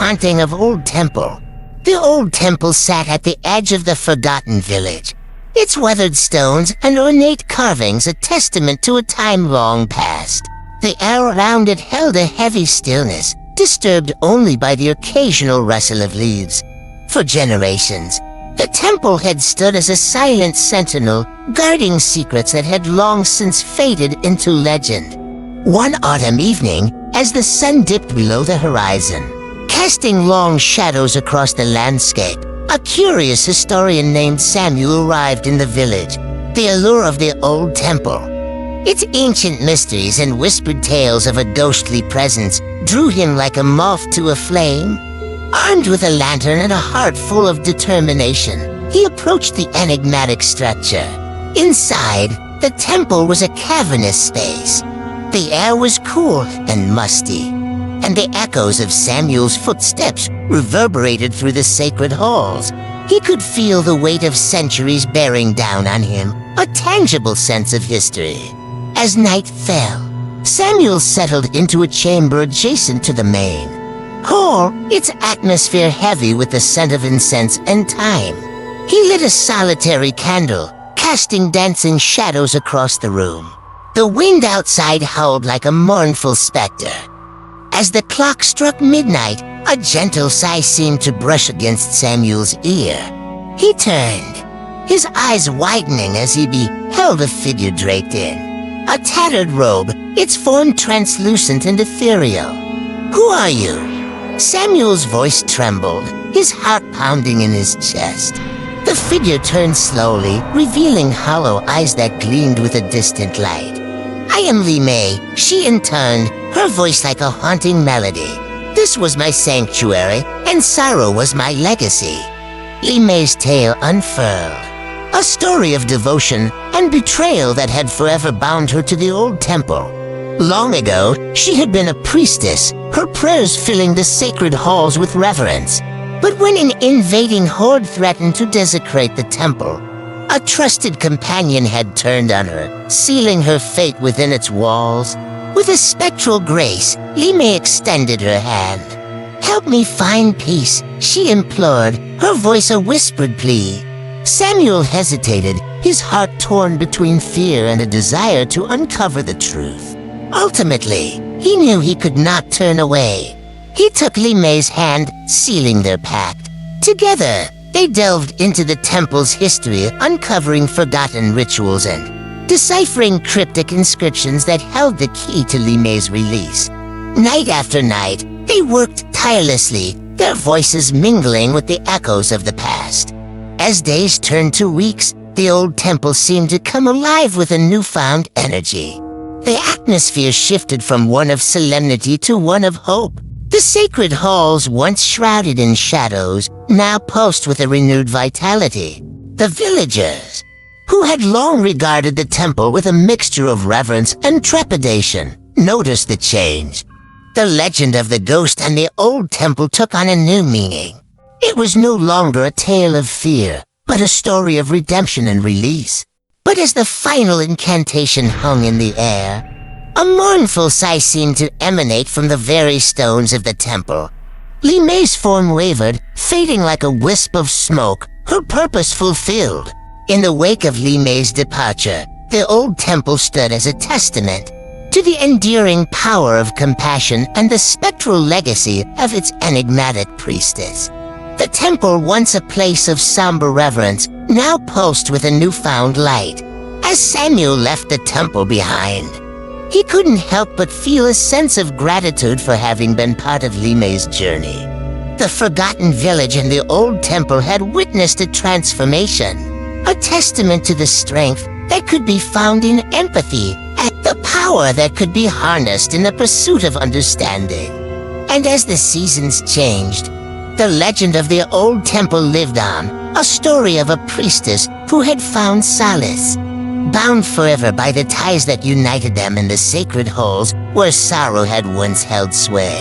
Haunting of Old Temple. The old temple sat at the edge of the forgotten village. Its weathered stones and ornate carvings a testament to a time long past. The air around it held a heavy stillness, disturbed only by the occasional rustle of leaves. For generations, the temple had stood as a silent sentinel, guarding secrets that had long since faded into legend. One autumn evening, as the sun dipped below the horizon, casting long shadows across the landscape, a curious historian named Samuel arrived in the village. The allure of the old temple, its ancient mysteries and whispered tales of a ghostly presence, drew him like a moth to a flame. Armed with a lantern and a heart full of determination, he approached the enigmatic structure. Inside, the temple was a cavernous space. The air was cool and musty, and the echoes of Samuel's footsteps reverberated through the sacred halls. He could feel the weight of centuries bearing down on him, a tangible sense of history. As night fell, Samuel settled into a chamber adjacent to the main hall, its atmosphere heavy with the scent of incense and thyme. He lit a solitary candle, casting dancing shadows across the room. The wind outside howled like a mournful specter. As the clock struck midnight, a gentle sigh seemed to brush against Samuel's ear. He turned, his eyes widening as he beheld a figure draped in a tattered robe, its form translucent and ethereal. "Who are you?" Samuel's voice trembled, his heart pounding in his chest. The figure turned slowly, revealing hollow eyes that gleamed with a distant light. "I am Li Mei," she intoned, her voice like a haunting melody. "This was my sanctuary, and sorrow was my legacy." Li Mei's tale unfurled, a story of devotion and betrayal that had forever bound her to the old temple. Long ago, she had been a priestess, her prayers filling the sacred halls with reverence. But when an invading horde threatened to desecrate the temple, a trusted companion had turned on her, sealing her fate within its walls. With a spectral grace, Li Mei extended her hand. "Help me find peace," she implored, her voice a whispered plea. Samuel hesitated, his heart torn between fear and a desire to uncover the truth. Ultimately, he knew he could not turn away. He took Li Mei's hand, sealing their pact. Together, they delved into the temple's history, uncovering forgotten rituals and deciphering cryptic inscriptions that held the key to Li Mei's release. Night after night, they worked tirelessly, their voices mingling with the echoes of the past. As days turned to weeks, the old temple seemed to come alive with a newfound energy. The atmosphere shifted from one of solemnity to one of hope. The sacred halls, once shrouded in shadows, now pulsed with a renewed vitality. The villagers, who had long regarded the temple with a mixture of reverence and trepidation, noticed the change. The legend of the ghost and the old temple took on a new meaning. It was no longer a tale of fear, but a story of redemption and release. But as the final incantation hung in the air, a mournful sigh seemed to emanate from the very stones of the temple. Li Mei's form wavered, fading like a wisp of smoke, her purpose fulfilled. In the wake of Li Mei's departure, the old temple stood as a testament to the enduring power of compassion and the spectral legacy of its enigmatic priestess. The temple, once a place of somber reverence, now pulsed with a newfound light. As Samuel left the temple behind, he couldn't help but feel a sense of gratitude for having been part of Li Mei's journey. The forgotten village and the old temple had witnessed a transformation, a testament to the strength that could be found in empathy and the power that could be harnessed in the pursuit of understanding. And as the seasons changed, the legend of the old temple lived on, a story of a priestess who had found solace, bound forever by the ties that united them in the sacred halls where sorrow had once held sway.